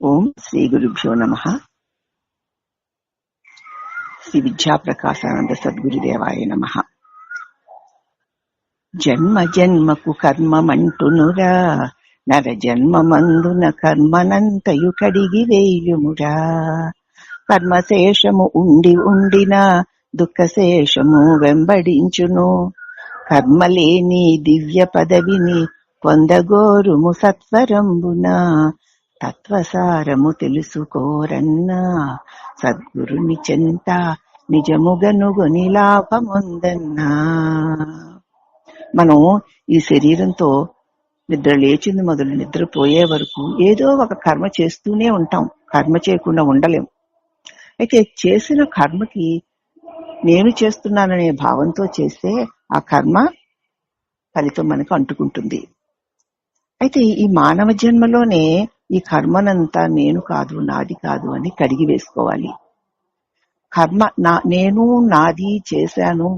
ఓం శ్రీ గురుభ్యో నమః. శ్రీ విద్యాప్రకాశానంద సద్గురుదేవాయ నమః. జన్మ జన్మకు కర్మమంటునురా, నర జన్మమందున కర్మనంతయు కడిగి వేయుమురా. కర్మశేషము ఉండి ఉండిన దుఃఖశేషము వెంబడించును. కర్మలేని దివ్య పదవిని పొందగోరుము సత్వరంబున. తత్వసారము తెలుసుకోరన్నా, సద్గురుని చెంత నిజముగనుగొని లాభముందన్నా. మనం ఈ శరీరంతో నిద్ర లేచింది మొదలు నిద్రపోయే వరకు ఏదో ఒక కర్మ చేస్తూనే ఉంటాం. కర్మ చేయకుండా ఉండలేం. అయితే చేసిన కర్మకి నేను చేస్తున్నాననే భావంతో చేస్తే ఆ కర్మ ఫలితం మనకు అంటుకుంటుంది. అయితే ఈ మానవ జన్మలోనే ఈ కర్మనంతా నేను కాదు, నాది కాదు అని కడిగి వేసుకోవాలి. కర్మ నేను నాది చేశాను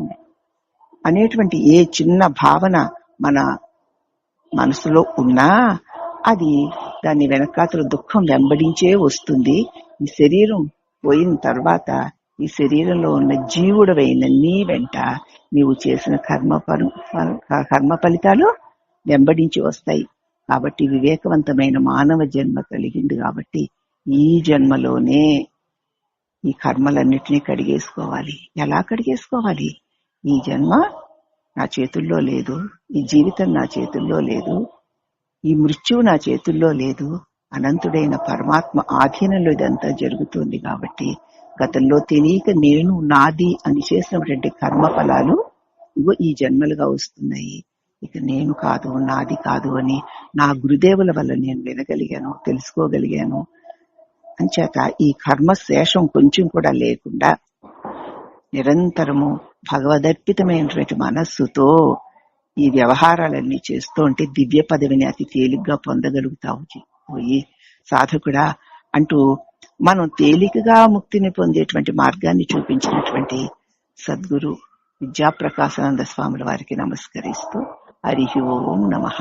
అనేటువంటి ఏ చిన్న భావన మన మనసులో ఉన్నా అది దాని వెనకాతల దుఃఖం వెంబడించే వస్తుంది. ఈ శరీరం పోయిన తర్వాత ఈ శరీరంలో ఉన్న జీవుడవైన నీ వెంట నీవు చేసిన కర్మ ఫలితాలు వెంబడించి వస్తాయి. కాబట్టి వివేకవంతమైన మానవ జన్మ కలిగింది కాబట్టి ఈ జన్మలోనే ఈ కర్మలన్నిటినీ కడిగేసుకోవాలి. ఎలా కడిగేసుకోవాలి? ఈ జన్మ నా చేతుల్లో లేదు, ఈ జీవితం నా చేతుల్లో లేదు, ఈ మృత్యువు నా చేతుల్లో లేదు, అనంతుడైన పరమాత్మ ఆధీనంలో ఇదంతా జరుగుతుంది. కాబట్టి గతంలో తెలియక నేను నాది అని చేసినటువంటి కర్మ ఫలాలు ఇగో ఈ జన్మలుగా వస్తున్నాయి. ఇక నేను కాదు, నాది కాదు అని నా గురుదేవుల వల్ల నేను వినగలిగాను, తెలుసుకోగలిగాను. అంచేత ఈ కర్మ శేషం కొంచెం కూడా లేకుండా నిరంతరము భగవదర్పితమైనటువంటి మనస్సుతో ఈ వ్యవహారాలన్నీ చేస్తూ ఉంటే దివ్య పదవిని అతి తేలిగ్గా పొందగలుగుతావు. పోయి సాధకుడా అంటూ మనం తేలికగా ముక్తిని పొందేటువంటి మార్గాన్ని చూపించినటువంటి సద్గురు విద్యాప్రకాశానంద స్వాముల వారికి నమస్కరిస్తూ హరి ఓం నమః.